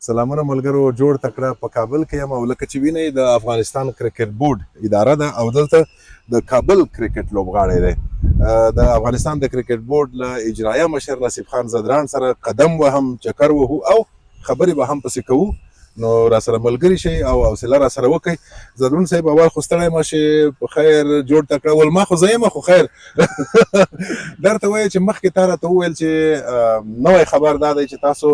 سلامونه ملګرو، جوړ تکړه په کابل کې یم او لکه چې وینئ د افغانستان کرکټ بورډ اداره ده او دلته د کابل کرکټ لوبغاړی دی. د افغانستان د کرکټ بورډ له اجرایه مشر نصیب خان زدران سره قدم وهم، چکر وهو او خبرې به هم پسې کوو. نو را سره ملګري شئ او حوصله را سره وکئ. زدرون صاحب اول خو ستړی مه شې، په خیر جوړ تکړه ول ما خو زه یم، خو خیر درته وایي چې مخکې تا راته وویل چې نوی خبر دا دی چې تاسو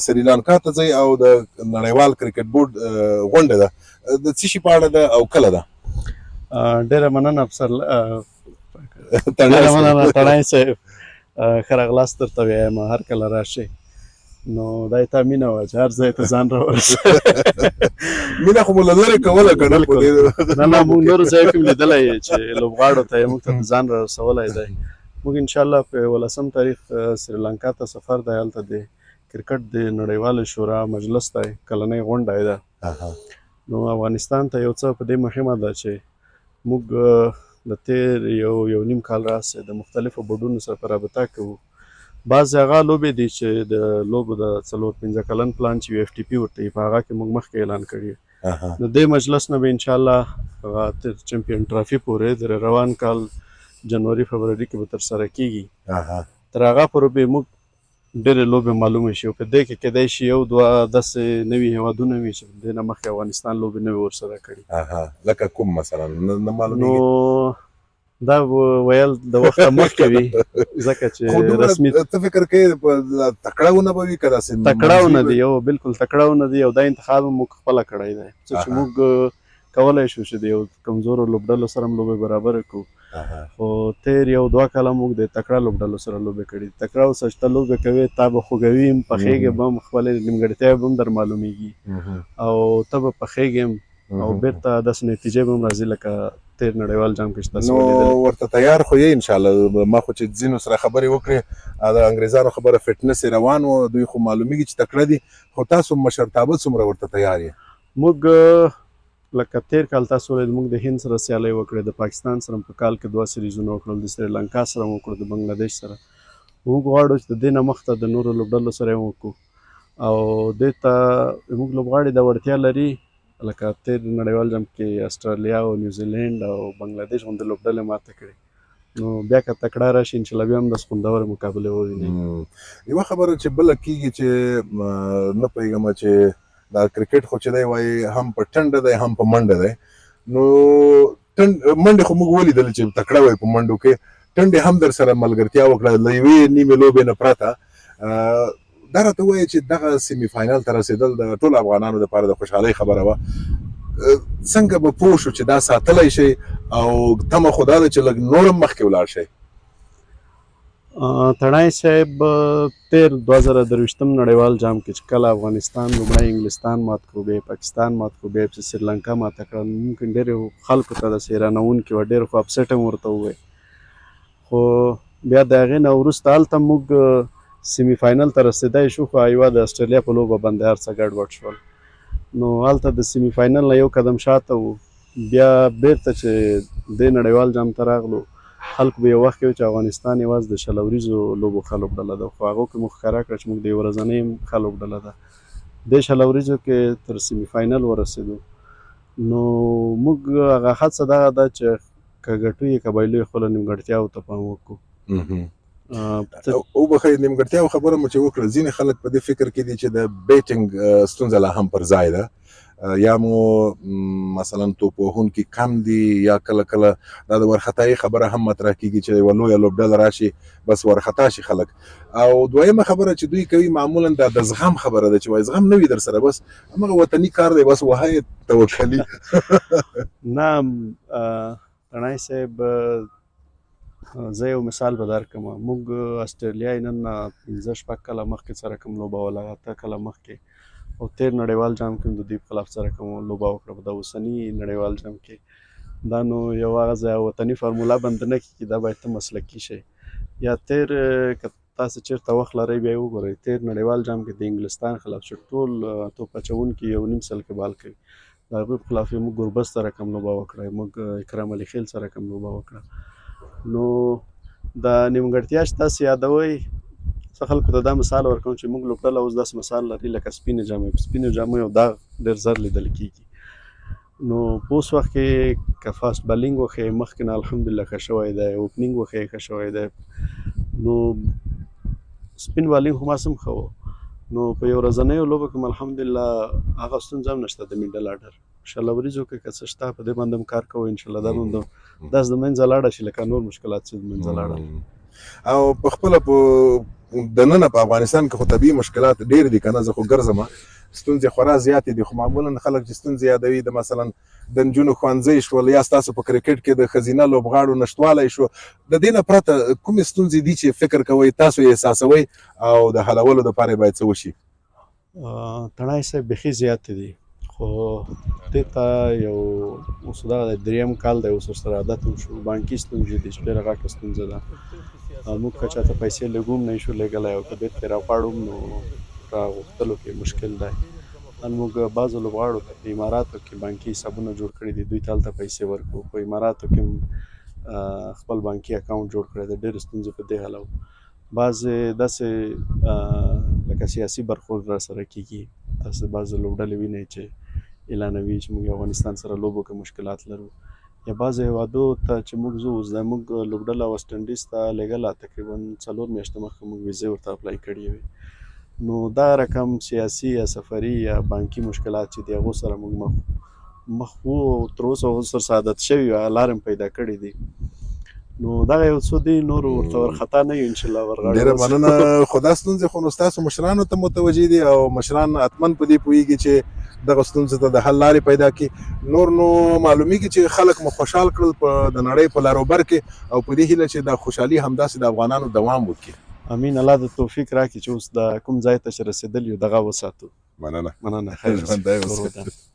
سریلانکا ته ځئ او د نړیوال کرکټ بورډ غونډه ده، د څه شي په اړه ده او کله ده؟ ډېره مننه افسر ډېره مننه تڼۍ صاحب، ښه راغلاست درته وایم، هر کله راشئ. نو دا یې تا مینه وه چې هر ځای ته ځان راورسوي. مینه خو مو له لرې کوله که نه؟ نه موږ نورو ځایو کې هم لیدلی یې چې لوبغاړو ته یې موږ ته ځان را رسولی دی. موږ انشاءالله په 18 تاریخ سریلانکا ته سفر دی، هلته د کرکټ د نړیوالې شورا مجلس دی، کلنۍ غونډه یې ده. نو افغانستان ته یو څه په دې مهمه ده چې موږ د تېر یو نیم کال راهیسې د مختلفو بورډونو سره په رابطه کوو. بعضې هغه لوبې دي چې د لوبو د 4-5 کلن پلان چې UFTP ورته وي، په هغه کې موږ مخکې اعلان کړي. د دې مجلس نه به انشاءالله هغه تر چمپیون ټرافي پورې د روان کال جنوري فبروري کې به ترسره کېږي. تر هغه پورې به موږ ډېرې لوبې معلومې شي او په دې کې کیدای شي 1-2 داسې نوي هېوادونه وي چې دې نه مخکې افغانستان لوبې نه وي ورسره کړي. لکه کوم مثلا نه معلومېږي؟ نو دا ویل د وخته مخکې وي، ځکه چې رسمي ته فکر کوې تکړهونه به وي که داسې تکړهونه دي؟ یو بالکل تکړهونه دي، او دا انتخاب موږ خپله کړی دی چې موږ کولی شو چې د یو کمزورو لوبډلو سره هم لوبې برابره کړو. خو تېر 1-2 کاله موږ د تکړه لوبډلو سره لوبې کړي. تکړه اوسه چې ته لوبې کوې، تا به خوږوي هم، پخېږې به هم، خپلې نیمګړتیاوې به هم در معلومېږي او ته به پخېږې هم او بېرته داسې نتیجې به هم راځي لکه تېر نړیوال جام کې چې تاسو ولیدلې. نو ورته تیار خو یې انشاءالله؟ ما خو چې ځینو سره خبرې وکړې، د انګریزانو خبره فټنس یې روان و، دوی خو معلومیږي چې تکړه دي، خو تاسو مشرتابه څومره ورته تیار یې؟ موږ لکه تېر کال تاسو ولیدل، موږ د هند سره سیالۍ وکړې، د پاکستان سره په کال کې 2 سیریزونه وکړل، د سریلانکا سره هم وکړو، د بنګلادیش سره. موږ غواړو چې د دې نه مخته د نورو لوبډلو سره یې وکړو او دې ته موږ لوبغاړي دا وړتیا لري، لکه تېر نړیوال جام کې استرالیا او نیوزیلینډ او بنګلادیش غوندې لوبډلې ماته کړې. نو بیا که تکړه راشي انشاءالله بیا هم داسې خوندورې مقابلې ووینئ. یوه خبره چې بله کېږي چې نه پوهېږم چې دا کرکټ خو چې دی وایي هم په ټنډه دی هم په منډه دی. نو منډې خو موږ ولیدلې چې تکړه وایي په منډو کې، ټنډې هم در سره ملګرتیا وکړه له یوې نیمې لوبې نه پرته. دا راته وایي چې دغه سیمي فاینل ته رسېدل د ټولو افغانانو لپاره د خوشحالۍ خبره وه. څنګه به پوه شو چې دا ساتلی شئ او تمه خو دا ده چې لږ نور هم مخکې ولاړ شئ؟ تڼۍ صاحب، تېر 2023 نړیوال جام کې چې کله افغانستان لومړی انګلستان مات کړو، بیا پاکستان مات کړو، بیا چې سریلانکا ماته کړه، ممکن ډېرو خلکو ته داسې حیرانوونکې وه، ډېر خو اپسیټ هم ورته ووایي. خو بیا د هغې نه وروسته هلته موږ سیمي فاینل ته رسېدی شو، خو ایوه د اسټرالیا په لوبه باندې هر څه ګډوډ شول. نو هلته د سیمي فاینل نه یو قدم شاته وو. بیا بیرته چې دې نړیوال جام ته راغلو، خلکو به یو وخت کې وایي چې افغانستان یوازې د شل اوریزو لوبو ښه لوبډله ده، خو هغو کې موږ ښکاره کړه چې موږ د یو ورځنۍ ښه لوبډله ده. دې شل اوریزو کې تر سیمي فاینل ورسېدو. نو موږ هغه هڅه دغه ده چې که ګټو یې که بایلو یې خپلو نیمګړتیاوو ته پام وکړو. وبښئ، نیمګړتیاو خبره مو چې وکړه، ځینې خلک په دې فکر کې دي چې د بیټینګ ستونزه لا هم پر ځای ده، یا مو مثلا توپ وهونکي کم دي، یا کله کله دا د ورختایي خبره هم مطرح کېږي چې یوه لویه لوبډله راشي بس ورخطا شي خلک. او دویمه خبره چې دوی کوي معمولا دا د زغم خبره ده، چې وایي زغم نه وي در سره، بس همغه وطني کار دی، بس وهی توکلي. نه تڼۍ صاحب، زه یو مثال به درکړم. موږ استرالیا نن 15-16 کاله مخکې سره کوم لوبه وله، 8 کاله مخکې، او تېر نړیوال جام کې هم د دوی په خلاف سره کوم لوبه وکړه. په د اوسني نړیوال جام کې دا نو یو هغه وطني فارموله بند نه کېږي، دا باید ته مسلکي شئ. یا تېر که تاسو چېرته وخت لرئ بیا یې وګورئ، تېر نړیوال جام کې د انګلستان خلاف چې ټول توپ اچوونکي 1.5 سل کې بال کوي، د هغوی په خلاف یې موږ ګربز سره کوم لوبه وکړه، موږ اکرم علي خیل سره کوم لوبه وکړه. نو د نیمګړتیا چې تاسو یادوئ، څه خلکو ته دا مثال ورکوم چې موږ لوبډله اوس داسې مثال لري لکه سپینې جامې په سپینو جامو یو داغ ډېر زر لیدل کېږي نو په اوس وخت کې که فاسټ بالینګ وښیې مخکې نه الحمدلله ښه شوی دی اوپنینګ وښیې ښه شوی دی نو سپین بالینګ خو ما هم ښه و نو په یو ورځنیو لوبو کې الحمدلله هغه ستونزه هم نشته د میډل آرډر انشاءالله وریځو کې که څه شته په دې باندې هم کار کوو انشاءالله دا به داسې د منځه لاړه شي لکه نور مشکلات چې د منځه لاړل او په خپله په دننه په افغانستان کې خو طبیعي مشکلات ډېر دي که نه زه خو ګرځم ستونزې خورا زیاتې دي خو معمولا خلک چې ستونزې یادوي د مثلا د نجونو ښوونځی شول یا ستاسو په کرکټ کې د ښځینه لوبغاړو نشتوالی شو د دې نه پرته کومې ستونزې دي چې فکر کوئ تاسو یې احساسوئ او د حلولو دپاره باید څه وشي تڼای صاحب بیخي زیاتې دي خو دې ته یو اوس دغه دریم کال دی اوس ورسره عادت هم شو بانکي ستونزې دي چې ډېره غټه ستونزه ده موږ که چاته پیسې لږ هم نه شو لېږلی او که بېرته یې راغواړو نو راغوښتلو کې مشکل دی نن موږ بعضو لوبغاړو ته په اماراتو کې بانکي حسابونه جوړ کړي دي دوی ته هلته پیسې ورکړو په اماراتو کې هم خپل بانکي اکاونټ جوړ کړی دی ډېرې ستونزې په دې حالو بعضې داسې لکه سیاسي برخورد را سره کېږي تاسې بعضې لوبډلې وینئ چې اعلانوي چې موږ افغانستان سره لوبو کې مشکلات لرو یا بعضې هېوادو ته چې موږ ځو اوس دا موږ لوبډله ویسټ انډیز ته لېږله تقریبا 4 میاشتې مخکې موږ ویزې ورته اپلای کړې وې نو دا رقم سیاسي یا سفري یا بانکي مشکلات چې دي هغو سره موږ مخ وو تر اوسه هغو سره عادت شوي یو لار هم پیدا کړي دي نو دغه یو څه دي نور ورته ورخطا نه یو انشاءالله ورغاړو ډېره مننه خو دا ستونزې خو نو ستاسو مشرانو ته متوجه دي او مشران حتما په دې پوهېږي چې دغه ستونزو ته د حل لارې پیدا کړي نور نو معلومیږي چې خلک مو خوشحال کړل په د نړۍ په لاروبر کې او په دې هیله چې دا خوشحالي همداسې د افغانانو دوام وکړي امین الله د توفیق راکړي چې اوس د کوم ځای ته چې رسېدل یو دغه وساتو مننه مننه خیر ژوندی اوسئ.